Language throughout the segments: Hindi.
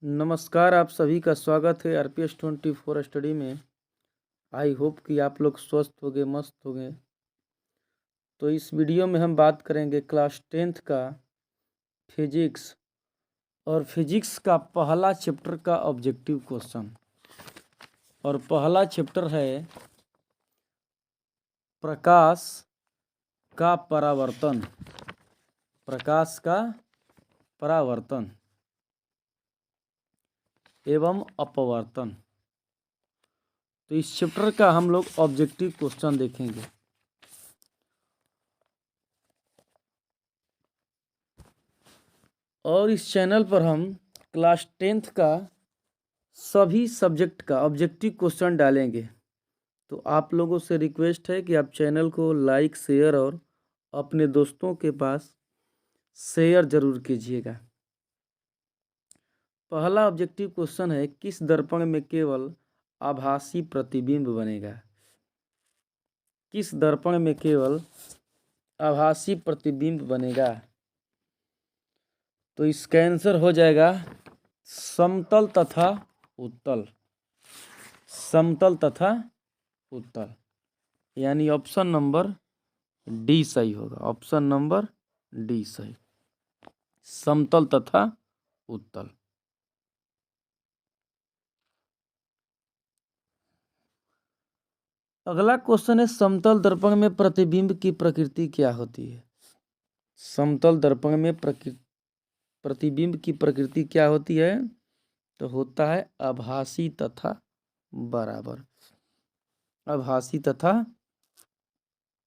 नमस्कार, आप सभी का स्वागत है आरपीएस 24 स्टडी में। आई होप कि आप लोग स्वस्थ होंगे, मस्त होंगे। तो इस वीडियो में हम बात करेंगे क्लास 10th का फिजिक्स और फिजिक्स का पहला चैप्टर का ऑब्जेक्टिव क्वेश्चन। और पहला चैप्टर है प्रकाश का परावर्तन। प्रकाश का परावर्तन एवं अपवर्तन। तो इस चैप्टर का हम लोग ऑब्जेक्टिव क्वेश्चन देखेंगे। और इस चैनल पर हम क्लास 10th का सभी सब्जेक्ट का ऑब्जेक्टिव क्वेश्चन डालेंगे। तो आप लोगों से रिक्वेस्ट है कि आप चैनल को लाइक, शेयर और अपने दोस्तों के पास शेयर जरूर कीजिएगा। पहला ऑब्जेक्टिव क्वेश्चन है, किस दर्पण में केवल आभासी प्रतिबिंब बनेगा? किस दर्पण में केवल आभासी प्रतिबिंब बनेगा? तो इसका आंसर हो जाएगा समतल तथा उत्तल। समतल तथा उत्तल, यानी ऑप्शन नंबर डी सही होगा। ऑप्शन नंबर डी सही, समतल तथा उत्तल। अगला क्वेश्चन है, समतल दर्पण में प्रतिबिंब की प्रकृति क्या होती है? समतल दर्पण में प्रतिबिंब की प्रकृति क्या होती है? तो होता है आभासी तथा बराबर। आभासी तथा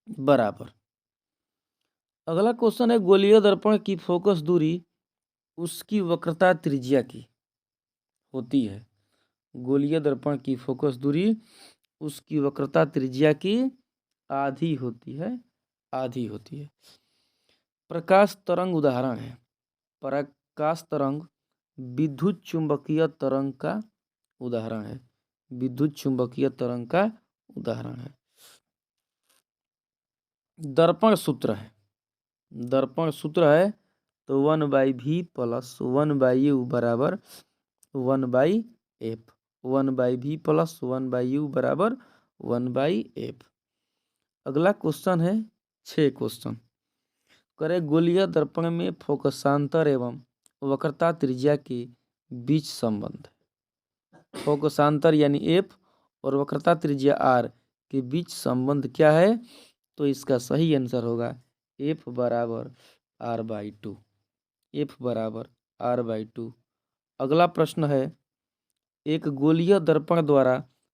बराबर। अगला क्वेश्चन है, गोलीय दर्पण की फोकस दूरी उसकी वक्रता त्रिज्या की होती है। गोलीय दर्पण की फोकस दूरी उसकी वक्रता त्रिज्या की आधी होती है। आधी होती है। प्रकाश तरंग उदाहरण है। प्रकाश तरंग विद्युत चुंबकीय तरंग का उदाहरण है। विद्युत चुंबकीय तरंग का उदाहरण है। दर्पण सूत्र है। दर्पण सूत्र है तो 1/v प्लस 1/u बराबर 1/f। 1/v प्लस 1/u बराबर 1/f। अगला क्वेश्चन है 6 क्वेश्चन। करे गोलीय दर्पण में फोकसांतर एवं वक्रता त्रिज्या के बीच संबंध। फोकसांतर यानी f और वक्रता त्रिज्या r के बीच संबंध क्या है? तो इसका सही आंसर होगा f बराबर r/2। f बराबर r/2। अगला प्रश्न है, एक गोलीय दर्पण द्वारा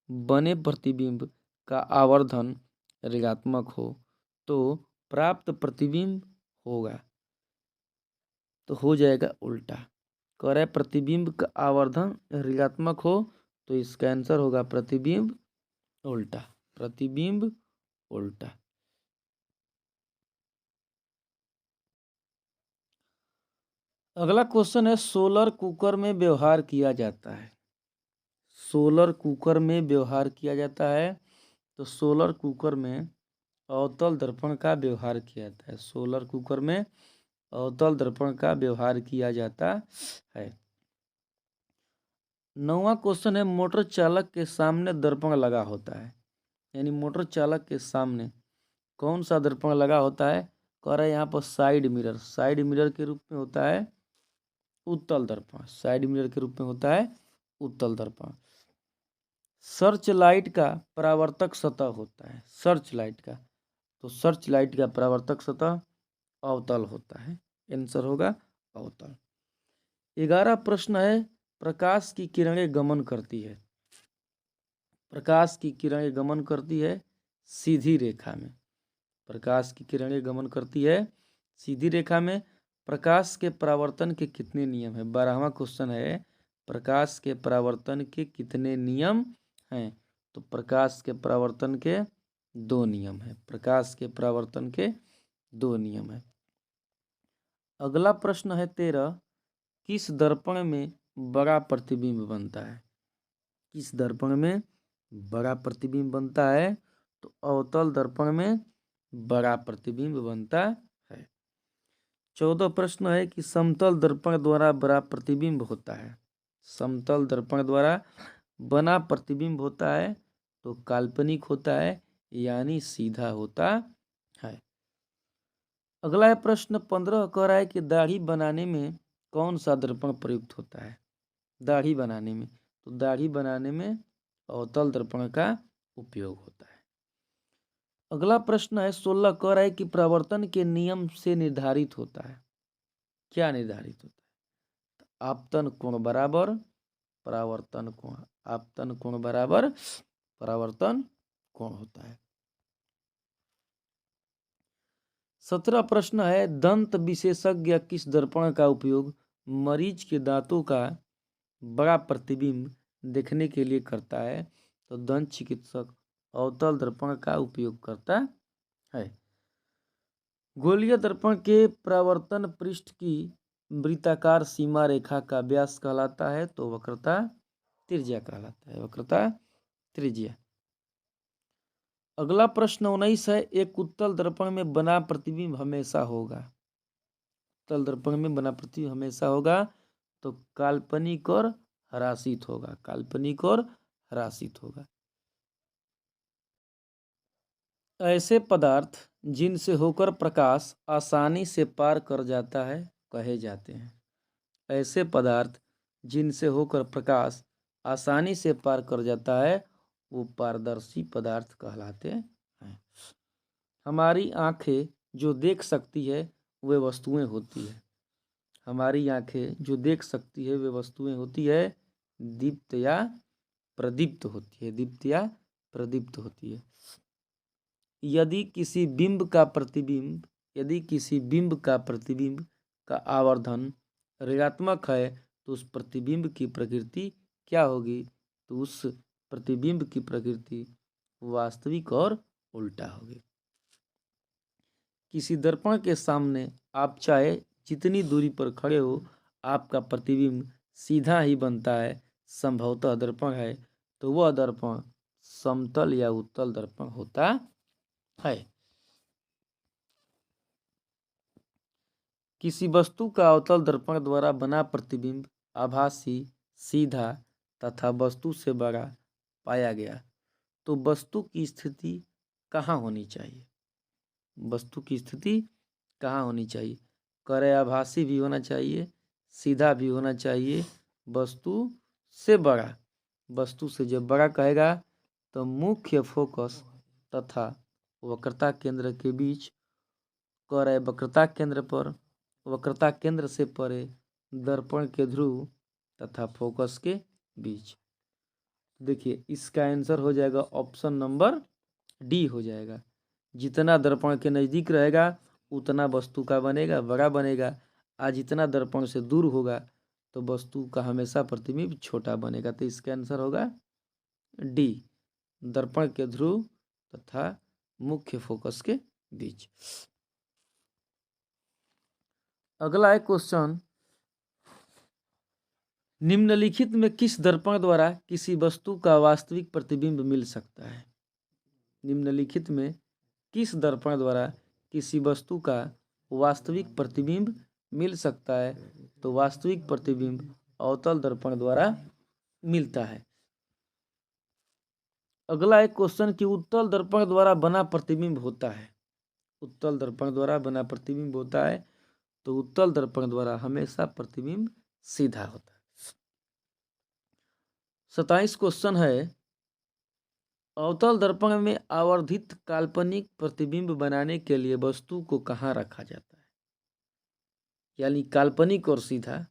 बने प्रतिबिंब का आवर्धन ऋणात्मक हो तो प्राप्त प्रतिबिंब होगा। तो हो जाएगा उल्टा। करे प्रतिबिंब का आवर्धन ऋणात्मक हो तो इसका आंसर होगा प्रतिबिंब उल्टा। प्रतिबिंब उल्टा। अगला क्वेश्चन है, सोलर कुकर में व्यवहार किया जाता है। सोलर कुकर में व्यवहार किया जाता है तो सोलर कुकर में अवतल दर्पण का व्यवहार किया जाता है। सोलर कुकर में अवतल दर्पण का व्यवहार किया जाता है। 9वां क्वेश्चन है, मोटर चालक के सामने दर्पण लगा होता है। यानी मोटर चालक के सामने कौन सा दर्पण लगा होता है? कह रहे हैं यहाँ पर साइड मिरर। साइड मिरर के रूप में होता है उत्तल दर्पण। साइड मिरर के रूप में होता है उत्तल दर्पण। सर्च लाइट का परावर्तक सतह होता है। सर्च लाइट का, तो सर्च लाइट का परावर्तक सतह अवतल होता है। आंसर होगा अवतल। 11 प्रश्न है, प्रकाश की किरणें गमन करती है। प्रकाश की किरणें गमन करती है सीधी रेखा में। प्रकाश की किरणें गमन करती है सीधी रेखा में। प्रकाश के परावर्तन के कितने नियम है? 12वां क्वेश्चन है, प्रकाश के परावर्तन के कितने नियम हैं? तो प्रकाश के परावर्तन के 2 नियम है। प्रकाश के परावर्तन के 2 नियम है। अगला प्रश्न है 13, किस दर्पण में बड़ा प्रतिबिंब बनता है? किस दर्पण में बड़ा प्रतिबिंब बनता है? तो अवतल दर्पण में बड़ा प्रतिबिंब बनता है। 14 प्रश्न है कि समतल दर्पण द्वारा बड़ा प्रतिबिंब होता है। समतल दर्पण द्वारा बना प्रतिबिंब होता है तो काल्पनिक होता है यानी सीधा होता है। अगला है प्रश्न 15, कह रहा है कि दाढ़ी बनाने में कौन सा दर्पण प्रयुक्त होता है। दाढ़ी बनाने में, तो दाढ़ी बनाने में अवतल दर्पण का उपयोग होता है। अगला प्रश्न है 16, कह रहा है कि परावर्तन के नियम से निर्धारित होता है। क्या निर्धारित होता है? आपतन कोण बराबर परावर्तन कोण, आपतन कोण बराबर परावर्तन कोण होता है। 17 प्रश्न है, दंत विशेषज्ञ किस दर्पण का उपयोग मरीज के दांतों का बड़ा प्रतिबिंब देखने के लिए करता है। तो दंत चिकित्सक अवतल दर्पण का उपयोग करता है। गोलीय दर्पण के परावर्तन पृष्ठ की वृत्ताकार सीमा रेखा का व्यास कहलाता है तो वक्रता त्रिज्या कहलाता है, वक्रता त्रिज्या। अगला प्रश्न 19 है, एक उत्तल दर्पण में बना प्रतिबिंब हमेशा होगा। उत्तल दर्पण में बना प्रतिबिंब हमेशा होगा तो काल्पनिक और ह्रासित होगा, काल्पनिक और ह्रासित होगा। ऐसे पदार्थ जिनसे होकर प्रकाश आसानी से पार कर जाता है कहे जाते हैं। ऐसे पदार्थ जिनसे होकर प्रकाश आसानी से पार कर जाता है वो पारदर्शी पदार्थ कहलाते हैं। हमारी आंखें जो देख सकती है वे वस्तुएं होती है। हमारी आंखें जो देख सकती है वे वस्तुएं होती है, दीप्त या प्रदीप्त होती है, दीप्त या प्रदीप्त होती है। यदि किसी बिंब का प्रतिबिंब का आवर्धन ऋणात्मक है तो उस प्रतिबिंब की प्रकृति क्या होगी? तो उस प्रतिबिंब की प्रकृति वास्तविक और उल्टा होगी। किसी दर्पण के सामने आप चाहे जितनी दूरी पर खड़े हो आपका प्रतिबिंब सीधा ही बनता है। संभवतः दर्पण है तो वह दर्पण समतल या उत्तल दर्पण होता है। किसी वस्तु का अवतल दर्पण द्वारा बना प्रतिबिंब आभासी, सीधा तथा वस्तु से बड़ा पाया गया तो वस्तु की स्थिति कहाँ होनी चाहिए? वस्तु की स्थिति कहाँ होनी चाहिए? करे आभासी भी होना चाहिए, सीधा भी होना चाहिए, वस्तु से बड़ा। वस्तु से जब बड़ा कहेगा तो मुख्य फोकस तथा वक्रता केंद्र के बीच, करे वक्रता केंद्र पर, वक्रता केंद्र से परे दर्पण के ध्रुव तथा फोकस के बीच। देखिए इसका आंसर हो जाएगा ऑप्शन नंबर डी हो जाएगा। जितना दर्पण के नज़दीक रहेगा उतना वस्तु का बनेगा, बड़ा बनेगा। आज जितना दर्पण से दूर होगा तो वस्तु का हमेशा प्रतिबिंब छोटा बनेगा। तो इसका आंसर होगा डी, दर्पण के ध्रुव तथा मुख्य फोकस के बीच। अगला है क्वेश्चन, निम्नलिखित में किस दर्पण द्वारा किसी वस्तु का वास्तविक प्रतिबिंब मिल सकता है? निम्नलिखित में किस दर्पण द्वारा किसी वस्तु का वास्तविक प्रतिबिंब मिल सकता है? तो वास्तविक प्रतिबिंब अवतल दर्पण द्वारा मिलता है। अगला एक क्वेश्चन कि उत्तल दर्पण द्वारा बना प्रतिबिंब होता है। उत्तल दर्पण द्वारा बना प्रतिबिंब होता है तो उत्तल दर्पण द्वारा हमेशा प्रतिबिंब सीधा होता है। 27 क्वेश्चन है, अवतल दर्पण में आवर्धित काल्पनिक प्रतिबिंब बनाने के लिए वस्तु को कहाँ रखा जाता है? यानी काल्पनिक और सीधा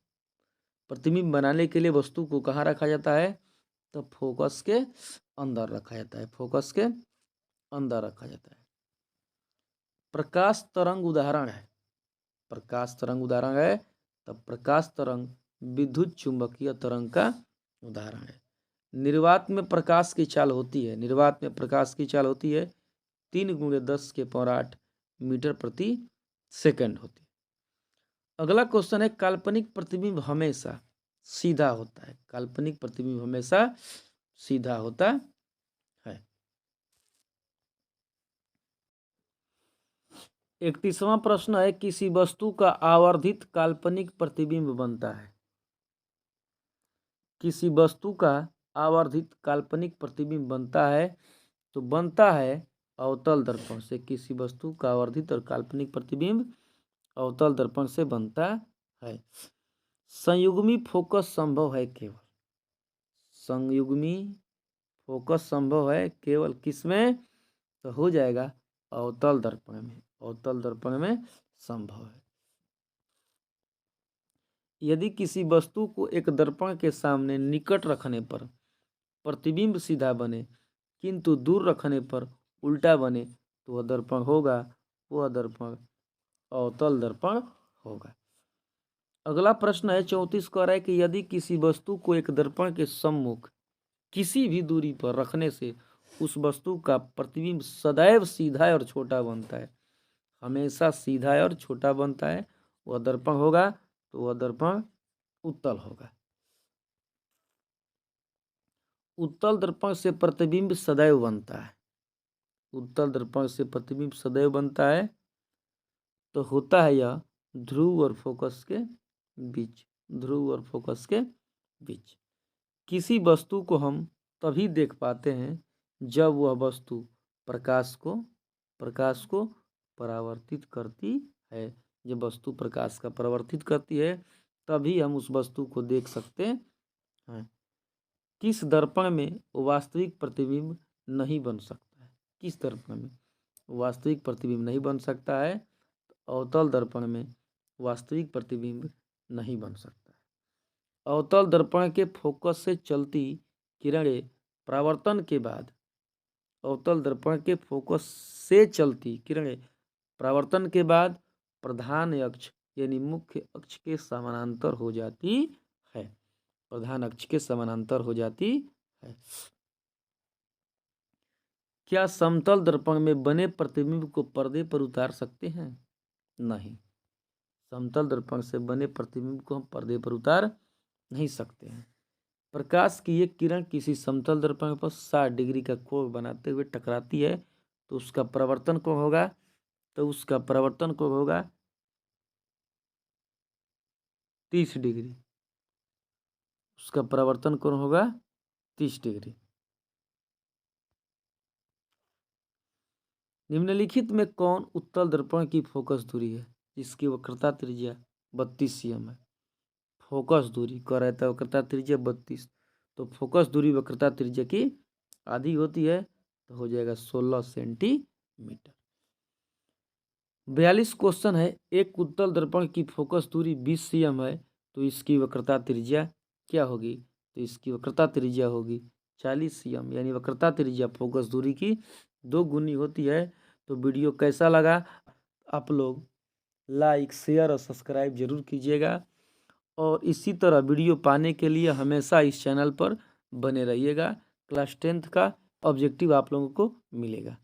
प्रतिबिंब बनाने के लिए वस्तु को कहाँ रखा जाता है? तो फोकस के अंदर रखा जाता है, फोकस के अंदर रखा जाता है। प्रकाश तरंग उदाहरण है, प्रकाश तरंग उदाहरण है तो प्रकाश तरंग विद्युत चुंबकीय तरंग का उदाहरण है। निर्वात में प्रकाश की चाल होती है, निर्वात में प्रकाश की चाल होती है 3×10⁸ मीटर प्रति सेकंड होती है। अगला क्वेश्चन है, काल्पनिक प्रतिबिंब हमेशा सीधा होता है, काल्पनिक प्रतिबिंब हमेशा सीधा होता है। 31वां प्रश्न है, किसी वस्तु का आवर्धित काल्पनिक प्रतिबिंब बनता है। किसी वस्तु का आवर्धित काल्पनिक प्रतिबिंब बनता है तो बनता है अवतल दर्पण से। किसी वस्तु का आवर्धित और काल्पनिक प्रतिबिंब अवतल दर्पण से बनता है। संयुग्मी फोकस संभव है केवल, संयुग्मी फोकस संभव है केवल किसमें, तो हो जाएगा अवतल दर्पण में। अवतल दर्पण में संभव है। यदि किसी वस्तु को एक दर्पण के सामने निकट रखने पर प्रतिबिंब सीधा बने किंतु दूर रखने पर उल्टा बने तो वह दर्पण होगा, वह दर्पण अवतल दर्पण होगा। अगला प्रश्न है 34 कह रहा है कि यदि किसी वस्तु को एक दर्पण के सम्मुख किसी भी दूरी पर रखने से उस वस्तु का प्रतिबिंब सदैव सीधा और छोटा बनता है, हमेशा सीधा और छोटा बनता है, वह दर्पण होगा, तो वह दर्पण उत्तल होगा। उत्तल दर्पण से प्रतिबिंब सदैव बनता है, उत्तल दर्पण से प्रतिबिंब सदैव बनता है, तो होता है यह ध्रुव और फोकस के बीच, ध्रुव और फोकस के बीच। किसी वस्तु को हम तभी देख पाते हैं जब वह वस्तु प्रकाश को परावर्तित करती है। जब वस्तु प्रकाश का परावर्तित करती है तभी हम उस वस्तु को देख सकते हैं। किस दर्पण में वास्तविक प्रतिबिंब नहीं बन सकता है, किस दर्पण में वास्तविक प्रतिबिंब नहीं बन सकता है, अवतल दर्पण में वास्तविक प्रतिबिंब नहीं बन सकता है। अवतल दर्पण के फोकस से चलती किरणें परावर्तन के बाद, अवतल दर्पण के फोकस से चलती किरणें परावर्तन के बाद प्रधान अक्ष यानी मुख्य अक्ष के समानांतर हो जाती है, प्रधान अक्ष के समानांतर हो जाती है। क्या समतल दर्पण में बने प्रतिबिंब को पर्दे पर उतार सकते हैं? नहीं, समतल दर्पण से बने प्रतिबिंब को हम पर्दे पर उतार नहीं सकते हैं। प्रकाश की एक किरण किसी समतल दर्पण पर 60 डिग्री का कोण बनाते हुए टकराती है तो उसका परावर्तन कोण होगा, तो उसका परावर्तन कोण होगा 30 डिग्री, उसका परावर्तन कोण होगा 30 डिग्री। निम्नलिखित में कौन उत्तल दर्पण की फोकस दूरी है जिसकी वक्रता त्रिज्या 32 cm है? फोकस दूरी कह रहा था, वक्रता त्रिज्या 32, तो फोकस दूरी वक्रता त्रिज्या की आधी होती है, तो हो जाएगा 16 सेंटीमीटर। 42 क्वेश्चन है, एक उत्तल दर्पण की फोकस दूरी 20 cm है तो इसकी वक्रता त्रिज्या क्या होगी? तो इसकी वक्रता त्रिज्या होगी 40 cm, यानी वक्रता त्रिज्या फोकस दूरी की 2 गुनी होती है। तो वीडियो कैसा लगा आप लोग लाइक, शेयर और सब्सक्राइब जरूर कीजिएगा, और इसी तरह वीडियो पाने के लिए हमेशा इस चैनल पर बने रहिएगा। क्लास 10th का ऑब्जेक्टिव आप लोगों को मिलेगा।